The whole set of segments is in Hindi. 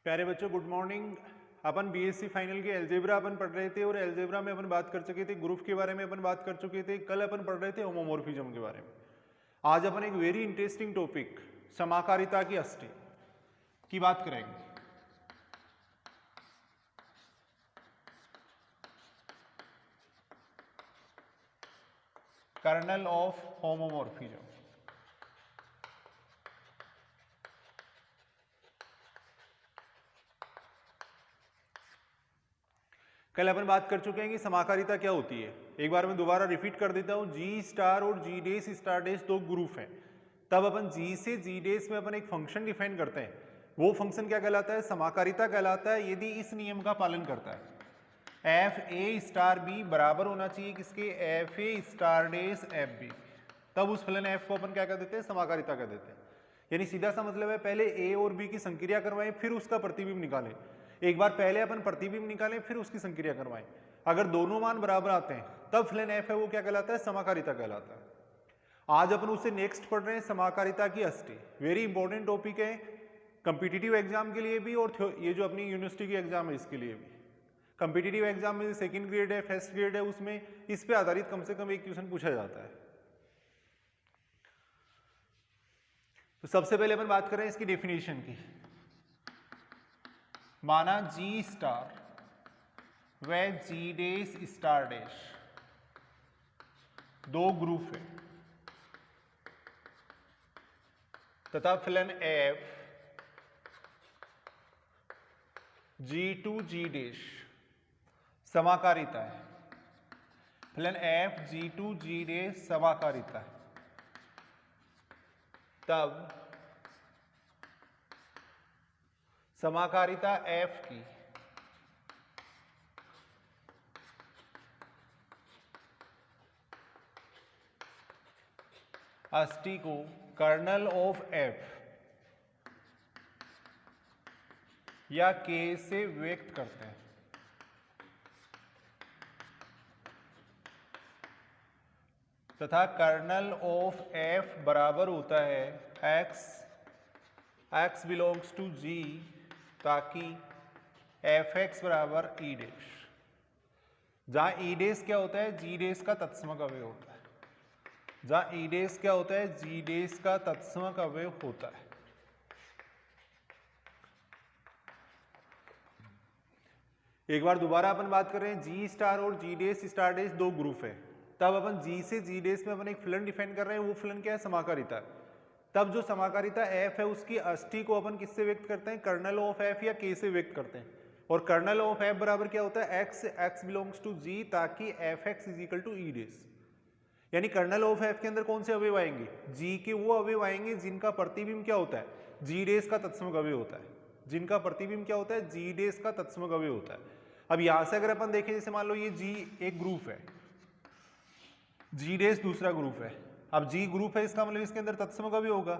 प्यारे बच्चों गुड मॉर्निंग। अपन बीएससी फाइनल के अलजेब्रा अपन पढ़ रहे थे और अलजेब्रा में अपन बात कर चुके थे, ग्रुप के बारे में अपन बात कर चुके थे। कल अपन पढ़ रहे थे होमोमॉर्फिज्म के बारे में। आज अपन एक वेरी इंटरेस्टिंग टॉपिक समाकारिता की अष्टी की बात करेंगे। Kernel of homomorphism. कल अपन बात कर चुके हैं कि समाकारिता क्या होती है। एक बार मैं दोबारा रिपीट कर देता हूं। जी स्टार और जी डेस स्टार डेस दो ग्रुप हैं। तब अपन जी से जी डेस में अपन एक फंक्शन डिफाइन करते हैं। वो फंक्शन क्या कहलाता है? समाकारिता कहलाता है। यदि इस नियम का पालन करता है, एफ ए स्टार बी बराबर होना चाहिए किसके? F A star dash F B, तब उस फलन एफ को अपन क्या कह देते हैं? समाकारिता कह देते हैं। यानी सीधा सा मतलब है, पहले ए और बी की संक्रिया करवाएं फिर उसका प्रतिबिंब निकालें। एक बार पहले अपन प्रतिबिंब निकालें फिर उसकी संक्रिया करवाएं। अगर दोनों मान बराबर आते हैं तब फलन एफ है वो क्या कहलाता है? समाकारिता कहलाता है। आज अपन उससे नेक्स्ट पढ़ रहे हैं समाकारिता की अष्टी। वेरी इंपॉर्टेंट टॉपिक है कंपिटिटिव एग्जाम के लिए भी और ये जो अपनी यूनिवर्सिटी की एग्जाम है इसके लिए भी। कंपिटिटिव एग्जाम में सेकंड ग्रेड है, फर्स्ट ग्रेड है, उसमें इस पे आधारित कम से कम एक क्वेश्चन पूछा जाता है। तो सबसे पहले अपन बात करें इसकी डेफिनेशन की। माना जी स्टार व जी डेस स्टार डैश दो ग्रुप है तथा फलन F G to G dash समाकारिता है। फलन F G to G dash समाकारिता है, तब समाकारिता एफ की अष्टी को कर्नल ऑफ एफ या के से व्यक्त करते हैं। तथा कर्नल ऑफ एफ बराबर होता है एक्स बिलोंग्स टू जी, ताकि एफ एक्स बराबर ई डैश, जहां ई डैश क्या होता है? जी डैश का तत्समक अवयव होता है। जहां ई डैश क्या होता है? जी डैश का तत्समक अवयव होता है। एक बार दोबारा अपन बात कर रहे हैं, जी स्टार और जी डैश स्टार डैश दो ग्रुप है। तब अपन जी से जी डैश में अपन एक फलन डिफाइन कर रहे हैं। वो फलन क्या है? समाकारिता। तब जो समाकारिता एफ है उसकी अष्टी को अपन किससे व्यक्त करते हैं? कर्नल ऑफ एफ या के से व्यक्त करते हैं। और कर्नल ऑफ एफ बराबर क्या होता है? एक्स बिलोंग्स टू जी, ताकि F X is equal to E dash. यानी कर्नल ऑफ एफ के अंदर कौन से अवयव आएंगे? जी के वो अवयव आएंगे जिनका प्रतिबिंब क्या होता है? जी डैश का तत्समक अवयव होता है। जिनका प्रतिबिंब क्या होता है? जी डैश का तत्समक अवयव होता है। अब यहां से अगर अपन देखें, जैसे मान लो ये जी एक ग्रुप है, जी डैश दूसरा ग्रुप है। अब जी ग्रुप है, इसका मतलब इसके अंदर तत्समक अवयव होगा।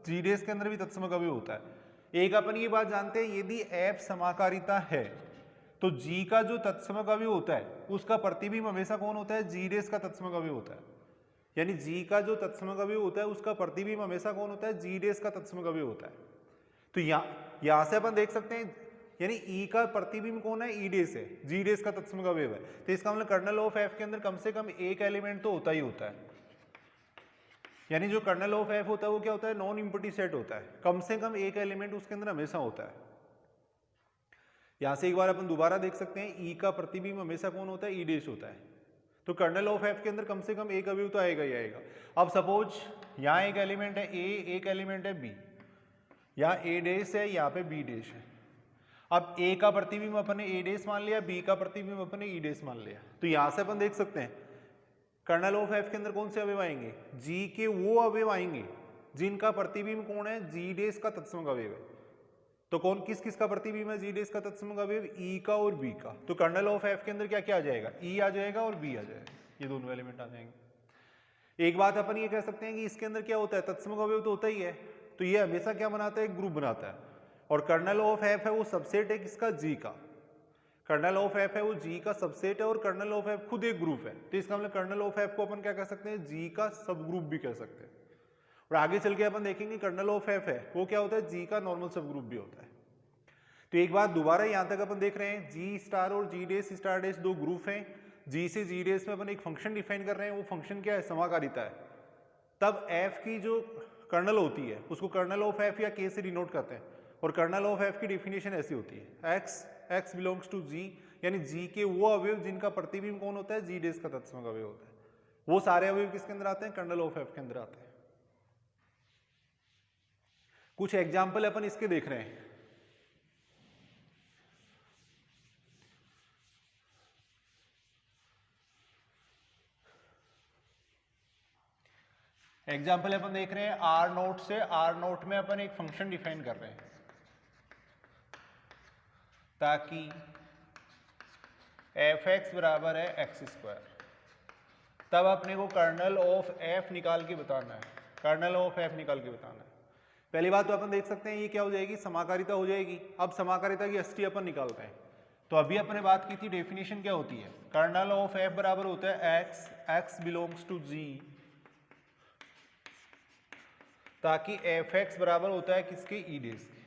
जी डैश के अंदर भी तत्समक अवयव होता है। एक अपन ये बात जानते हैं, यदि एफ समाकारिता है तो जी का जो तत्समक अवयव होता है उसका प्रतिबिंब हमेशा कौन होता है? जी डैश का तत्समक अवयव होता है। यानी जी का जो तत्समक अवयव होता है उसका प्रतिबिंब हमेशा कौन होता है? जी डैश का तत्समक अवयव होता है। तो यहां से अपन देख सकते हैं, यानी ई का प्रतिबिंब कौन है? ई डैश है, जी डैश का तत्समक अवयव है। तो इसका मतलब कर्नल ऑफ एफ के अंदर कम से कम एक एलिमेंट तो होता ही होता है। यानी जो कर्नल ऑफ एफ होता है वो क्या होता है? नॉन इम्पटी सेट होता है। कम से कम एक एलिमेंट उसके अंदर हमेशा होता है। यहां से एक बार अपन दोबारा देख सकते हैं, ई का प्रतिबिंब हमेशा कौन होता है? ई डैश होता है। तो कर्नल ऑफ एफ के अंदर कम से कम एक अवयव तो आएगा ही आएगा। अब सपोज यहां एक एलिमेंट है ए, एक एलिमेंट है बी, यहाँ ए डैश है, यहाँ पे बी डैश है। अब ए का प्रतिबिंब अपन ने ए डैश मान लिया, बी का प्रतिबिंब अपन ने ई डैश मान लिया। तो यहां से अपन देख सकते हैं कर्नल ऑफ एफ के अंदर कौन से अवयव आएंगे? जी के वो अवयव आएंगे जिनका प्रतिबिंब कौन है? जी डैश का तत्समक अवयव है। तो कौन किस किस का प्रतिबिंब है जी डैश का तत्समक अवयव? ई का और बी का। तो कर्नल ऑफ एफ के अंदर क्या क्या आ जाएगा? ई आ जाएगा और बी आ जाएगा, ये दोनों एलिमेंट आ जाएंगे। एक बात अपन ये कह सकते हैं कि इसके अंदर क्या होता है? तत्समक अवयव तो होता ही है। तो ये हमेशा क्या बनाता है? एक ग्रुप बनाता है। और कर्नल ऑफ एफ है वो सबसेट है किसका? जी का। कर्नल ऑफ एफ है वो जी का सबसेट है और कर्नल ऑफ एफ खुद एक ग्रुप है। तो इसका मतलब कर्नल ऑफ एफ को अपन क्या कह सकते हैं? जी का सब ग्रुप भी कह सकते हैं। और आगे चल के अपन देखेंगे कर्नल ऑफ एफ है वो क्या होता है? जी का नॉर्मल सब ग्रुप भी होता है। तो एक बात दोबारा यहाँ तक अपन देख रहे हैं, जी स्टार और जी डेस स्टार डेस दो ग्रुप हैं, जी से जी डेस में अपन एक फंक्शन डिफाइन कर रहे हैं, वो फंक्शन क्या है, समाकारिता है। तब एफ की जो कर्नल होती है उसको कर्नल ऑफ एफ या के से डिनोट करते हैं, और कर्नल ऑफ एफ की डेफिनेशन ऐसी होती है, एक्स बिलोंग्स टू जी, यानी जी के वो अवयव जिनका प्रतिबिंब कौन होता है, जी डेस का तत्समक अवयव होता है। वो सारे अवयव किसके अंदर आते हैं, कर्नल ऑफ एफ के अंदर आते हैं। कुछ एग्जाम्पल अपन इसके देख रहे हैं। एग्जाम्पल अपन देख रहे हैं आर नोट से, आर नोट में अपन एक फंक्शन डिफाइन कर रहे हैं ताकि एफ एक्स बराबर है एक्स स्क्वायर। तब अपने को कर्नल ऑफ एफ निकाल के बताना है, कर्नल ऑफ एफ निकाल के बताना है। पहली बात तो अपन देख सकते हैं ये क्या हो जाएगी, समाकारिता हो जाएगी। अब समाकारिता की अष्टी अपन निकालते हैं। तो अभी अपने बात की थी डेफिनेशन क्या होती है, कर्नल ऑफ एफ बराबर होता है X, X belongs to G, ताकि एफ एक्स बराबर होता है किसके, ई डेस के।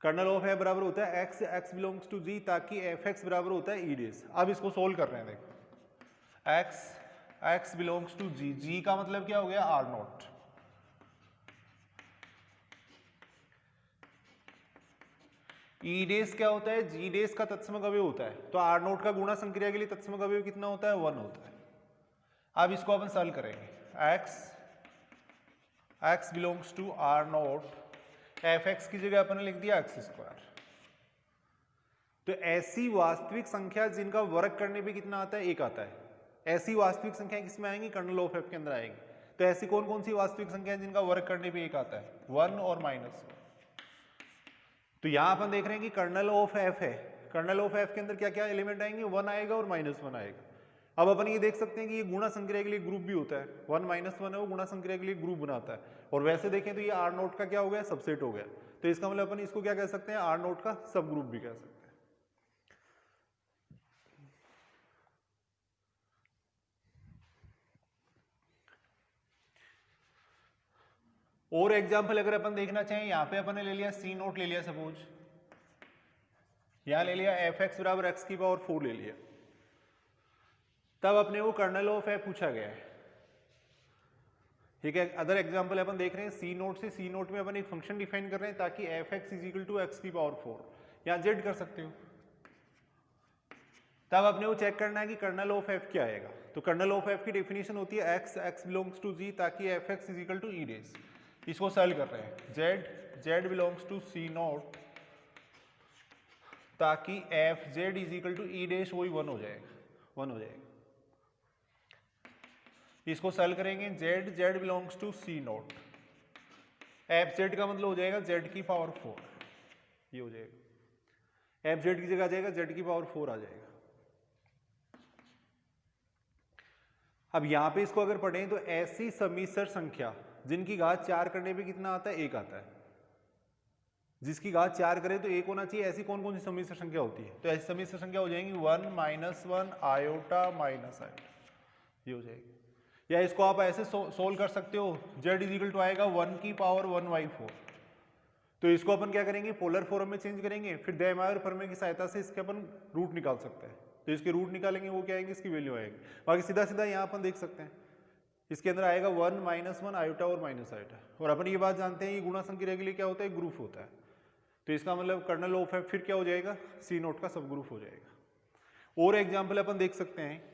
कर्नल ऑफ एफ बराबर होता है X, X belongs to G, ताकि एफ एक्स बराबर होता है ई डेस। अब इसको सोल्व कर रहे हैं, देखो x, X belongs to G, G का मतलब क्या हो गया, आर नोट। ई डेस क्या होता है, जी डेस का तत्समक अवयव होता है। तो आर नोट का गुणा संक्रिया के लिए तत्समक अवयव कितना होता है, 1 होता है। अब इसको अपन सॉल्व करेंगे, X, X belongs to R naught, F X की जगह अपन ने लिख दिया एक्स स्क्वायर। तो ऐसी वास्तविक संख्या जिनका वर्ग करने पे कितना आता है, 1 आता है, ऐसी वास्तविक संख्या किसमें आएंगी, कर्नल ऑफ एफ के अंदर आएंगी। तो ऐसी कौन कौन सी वास्तविक संख्या जिनका वर्ग करने पे 1 आता है, 1 और -1। तो यहां अपन देख रहे हैं कि कर्नल ऑफ एफ है, कर्नल ऑफ एफ के अंदर क्या क्या एलिमेंट आएंगे, 1 आएगा और -1 आएगा। अब अपन ये देख सकते हैं कि ये गुणा संक्रिया के लिए ग्रुप भी होता है, 1 -1 है वो गुणा संक्रिया के लिए ग्रुप बनाता है। और वैसे देखें तो ये आर नोट का क्या हो गया, सबसेट हो गया। तो इसका मतलब अपन इसको क्या कह सकते हैं, आर नोट का सब ग्रुप भी कह सकते हैं। और एग्जाम्पल अगर अपन देखना चाहें, यहाँ पे अपन ने ले लिया सी नोट ले लिया, सपोज यहां ले लिया एफ एक्स बराबर एक्स की पावर 4 ले लिया। तब अपने को कर्नल ऑफ एफ पूछा गया है, ठीक है। अदर एग्जाम्पल अपन देख रहे हैं सी नोट से, सी नोट में अपन एक फंक्शन डिफाइन कर रहे हैं ताकि F X is equal to X की पावर 4, यहाँ जेड कर सकते हो। तब अपने को चेक करना है कि कर्नल ऑफ एफ क्या आएगा। तो कर्नल ऑफ एफ की डेफिनेशन होती है X, X belongs to G, ताकि F X is equal to E dash. इसको सॉल्व कर रहे हैं, Z, Z belongs to C naught, ताकि F Z is equal to E dash, वही 1 हो जाएगा, 1 हो जाएगा। इसको सॉल्व करेंगे, Z, Z belongs to C naught, F Z का मतलब हो जाएगा जेड की पावर 4, ये हो जाएगा। एफ जेड की जगह आ जाएगा जेड की पावर 4 आ जाएगा। अब यहां पे इसको अगर पढ़ें तो ऐसी समिश्र संख्या जिनकी घात 4 करने पे कितना आता है, 1 आता है। जिसकी घात 4 करे तो 1 होना चाहिए, ऐसी कौन कौन सी समिश्र संख्या होती है, तो ऐसी समिश्र संख्या हो जाएंगी 1 -1 आयोटा माइनस आयोटा, ये हो जाएगी। या इसको आप ऐसे सोल्व कर सकते हो, z इज इक्वल टू आएगा 1 की पावर 1/4। तो इसको अपन क्या करेंगे, पोलर फॉर्म में चेंज करेंगे, फिर द्विमात्र प्रमेय की सहायता से इसके अपन रूट निकाल सकते हैं। तो इसके रूट निकालेंगे, वो क्या आएंगे, इसकी वैल्यू आएगी। बाकी सीधा सीधा यहाँ अपन देख सकते हैं, इसके अंदर आएगा 1 -1 आयोटा और माइनस आयोटा। और अपन ये बात जानते हैं, ये गुणा संक्रिया के लिए क्या होता है, ग्रुप होता है। तो इसका मतलब कर्नल ऑफ एफ फिर क्या हो जाएगा, सी नोट का सब ग्रुप हो जाएगा। और एग्जाम्पल अपन देख सकते हैं,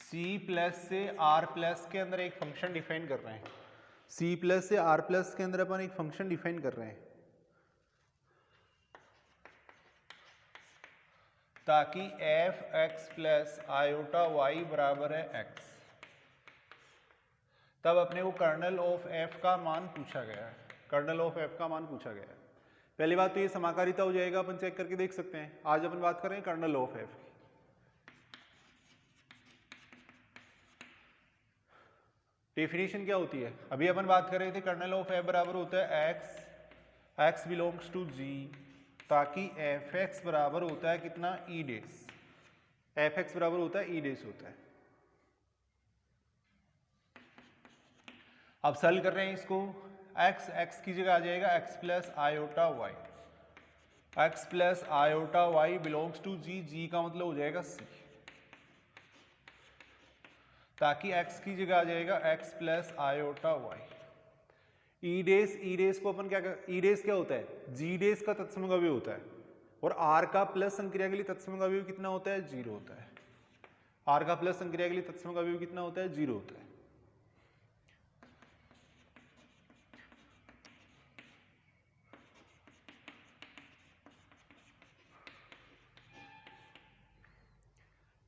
C प्लस से R प्लस के अंदर एक फंक्शन डिफाइन कर रहे हैं, C प्लस से R प्लस के अंदर अपन एक फंक्शन डिफाइन कर रहे हैं ताकि F X plus iota Y बराबर है एक्स। तब अपने को कर्नल ऑफ एफ का मान पूछा गया है, कर्नल ऑफ एफ का मान पूछा गया है। पहली बात तो ये समाकारिता हो जाएगा, अपन चेक करके देख सकते हैं। आज अपन बात कर रहे हैं कर्नल ऑफ एफ की। डेफिनेशन क्या होती है, अभी अपन बात कर रहे थे कर्नल ऑफ एफ बराबर होता है X, X belongs to G, ताकि एफ एक्स बराबर होता है कितना, ई डेस, एफ एक्स बराबर होता है ई डेस होता है। अब सॉल्व कर रहे हैं इसको, एक्स एक्स की जगह आ जाएगा X plus iota Y, X plus iota Y belongs to G, G का मतलब हो जाएगा सी, ताकि x की जगह आ जाएगा x प्लस आयोटा वाई। ई डेस को अपन क्या कर, ई डेस क्या होता है, जी डेस का तत्सम अवयव होता है, और r का प्लस संक्रिया के लिए तत्सम अवयव कितना होता है, 0 होता है। r का प्लस संक्रिया के लिए तत्सम अवयव कितना होता है, 0 होता है।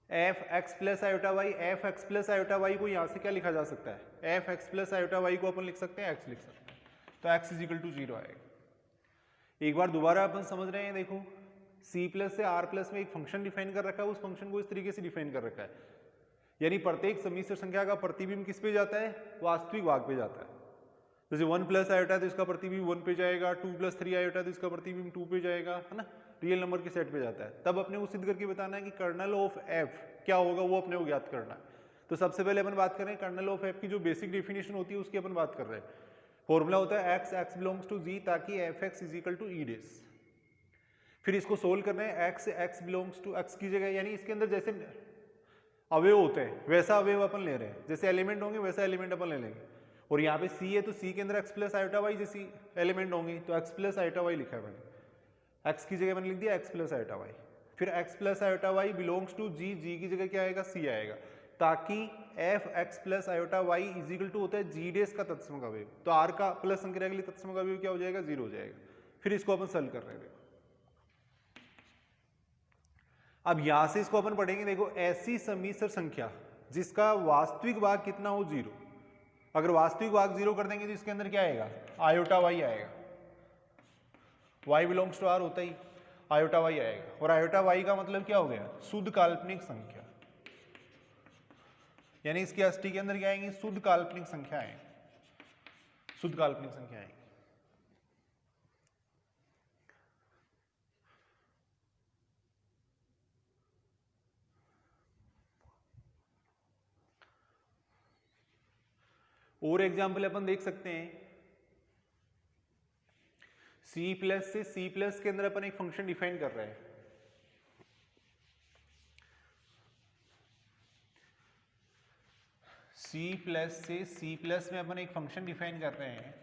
F X plus iota Y, F X plus iota Y को यहां से क्या लिखा जा सकता है, F X plus iota Y को अपन लिख सकते हैं एक्स लिख सकते हैं, तो एक्स इज इक्वल टू 0 आएगा। एक बार दोबारा अपन समझ रहे हैं, देखो सी प्लस से आर प्लस में एक फंक्शन डिफाइन कर रखा है, उस फंक्शन को इस तरीके से डिफाइन कर रखा है, यानी प्रत्येक सम्मिश्र संख्या का प्रतिबिंब किस पे जाता है, वास्तविक भाग पे जाता है। जैसे 1 प्लस आयोटा तो इसका प्रतिबिंब 1 पे जाएगा, 2 प्लस 3 आयोटा तो इसका प्रतिबिंब 2 पे जाएगा, है ना, रियल नंबर के सेट पे जाता है। तब अपने को सिद्ध करके बताना है कि कर्नल ऑफ एफ क्या होगा, वो अपने को ज्ञात करना है। तो सबसे पहले अपन बात कर रहे हैं कर्नल ऑफ एफ की जो बेसिक डेफिनेशन होती है उसकी अपन बात कर रहे हैं। फॉर्मूला होता है X X belongs to G, ताकि F X is equal to E dash. फिर इसको सोल्व कर रहे हैं, X X belongs to X की जगह, यानी इसके अंदर जैसे अवयव होते हैं वैसा अवयव अपन ले रहे हैं, जैसे एलिमेंट होंगे वैसा एलिमेंट अपन ले लेंगे। और यहाँ पे सी है तो सी के अंदर एक्स प्लस आयोटा वाई जैसी एलिमेंट होंगी, तो एक्स प्लस आयोटा वाई लिखा है मैंने, एक्स की जगह मैंने लिख दिया एक्स प्लस आयोटा वाई। फिर X plus iota Y belongs to G, G की जगह क्या आएगा, सी आएगा, ताकि F X plus iota Y is equal to होता है जी डेस का तत्सम अवयव, तो आर का प्लस संक्रिया के लिए तत्सम अवयव क्या हो जाएगा, 0 हो जाएगा। फिर इसको अपन सॉल्व कर रहे हैं। अब यहां से इसको अपन पढ़ेंगे, देखो ऐसी सम्मिश्र संख्या जिसका वास्तविक भाग कितना हो, 0। अगर वास्तविक भाग 0 कर देंगे तो इसके अंदर क्या आएगा, आयोटा वाई आएगा, y बिलोंग्स टू आर होता ही आयोटा वाई आएगा। और आयोटा वाई का मतलब क्या हो गया, शुद्ध काल्पनिक संख्या, यानी इसकी अष्टी के अंदर क्या आएंगी, शुद्ध काल्पनिक संख्या आएंगी, शुद्ध काल्पनिक संख्या आएंगी। और एग्जाम्पल अपन देख सकते हैं, सी प्लस से सी प्लस के अंदर अपन एक फंक्शन डिफाइन कर रहे हैं, सी प्लस से सी प्लस में अपन एक फंक्शन डिफाइन कर रहे हैं,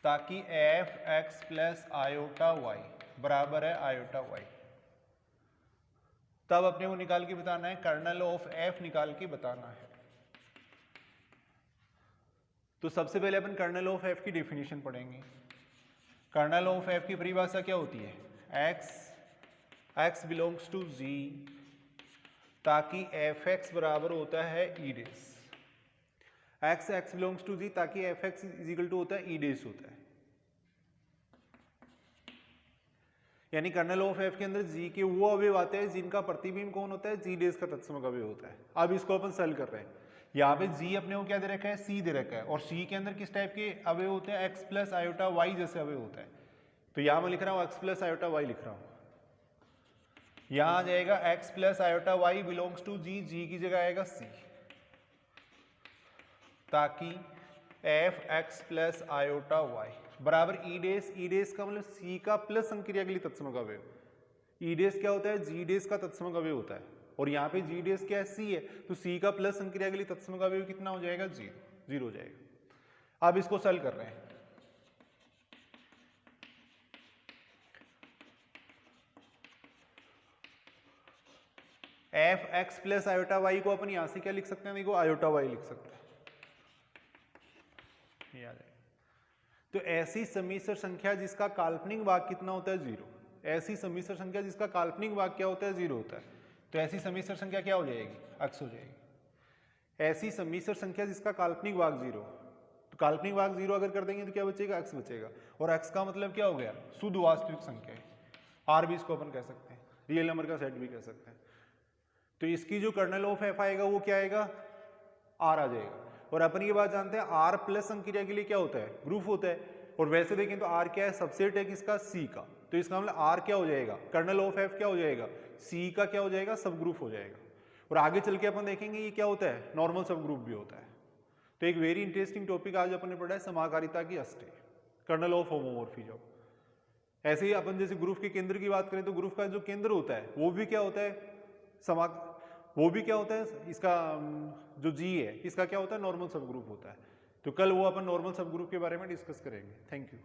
ताकि F X plus iota Y बराबर है आयोटा वाई। तब अपने को निकाल के बताना है, कर्नल ऑफ एफ निकाल के बताना है। तो सबसे पहले अपन कर्नल ऑफ एफ की डेफिनेशन पढ़ेंगे। कर्नल ऑफ एफ की परिभाषा क्या होती है, X X belongs to G, ताकि एफ एक्स बराबर होता है E dash, X X belongs to G ताकि F X is equal to होता है ई डेस होता है। यानी कर्नल ऑफ एफ के अंदर जी के वो अवयव आते हैं जिनका प्रतिबिंब कौन होता है, जी डेस का तत्सम अवयव होता है। अब इसको अपन सॉल्व कर रहे हैं, यहाँ पे जी अपने को क्या दे रखा है, सी दे रखा है, और सी के अंदर किस टाइप के अवयव होते हैं, एक्स प्लस आयोटा वाई जैसे अवयव होता है। तो यहाँ मैं लिख रहा हूँ एक्स प्लस आयोटा वाई लिख रहा हूँ, यहाँ आ जाएगा X plus iota Y belongs to G, G की जगह आएगा सी, ताकि F X plus iota Y बराबर ई डेस, ई डेस का मतलब सी का प्लस संक्रिया के लिए तत्सम अवयव, ई डेस क्या होता है, जी डेस का तत्सम अवयव होता है, और यहाँ पे जी डेस क्या है, सी है, तो सी का प्लस संक्रिया के लिए तत्सम अवयव कितना हो जाएगा, 0, 0 हो जाएगा। अब इसको सॉल्व कर रहे हैं, F X plus iota Y को अपन यहां से क्या लिख सकते हैं, देखो आयोटा वाई लिख सकते हैं, याद है। तो ऐसी सम्मिश्र संख्या जिसका काल्पनिक भाग कितना होता है, 0, ऐसी सम्मिश्र संख्या जिसका काल्पनिक भाग क्या होता है, 0 होता है, तो ऐसी सम्मिश्र संख्या क्या हो जाएगी, x हो जाएगी। ऐसी सम्मिश्र संख्या जिसका काल्पनिक भाग 0, तो काल्पनिक भाग 0 अगर कर देंगे तो क्या बचेगा, x बचेगा, और x का मतलब क्या हो गया, शुद्ध वास्तविक संख्या है, r भी इसको अपन कह सकते हैं, रियल नंबर का सेट भी कह सकते हैं। तो इसकी जो कर्नल ऑफ एफ आएगा वो क्या आएगा, r आ जाएगा। और अपन ये बात जानते हैं r प्लस संक्रिया के लिए क्या होता है, ग्रुप होता है, और वैसे देखें तो r क्या है, सबसेट है किसका, c का, तो इसका मतलब आर क्या हो जाएगा, कर्नल ऑफ एफ क्या हो जाएगा, सी का क्या हो जाएगा, सब ग्रुप हो जाएगा। और आगे चल के अपन देखेंगे ये क्या होता है, नॉर्मल सब ग्रुप भी होता है। तो एक वेरी इंटरेस्टिंग टॉपिक आज अपन ने पढ़ा है समाकारिता की अष्टय, कर्नल ऑफ होमोमॉर्फिज्म। ऐसे ही अपन जैसे ग्रुप के केंद्र की बात करें तो ग्रुप का जो केंद्र होता है वो भी क्या होता है, वो भी क्या होता है, इसका जो जी है इसका क्या होता है, नॉर्मल सब ग्रुप होता है। तो कल वो अपन नॉर्मल सब ग्रुप के बारे में डिस्कस करेंगे। Thank you.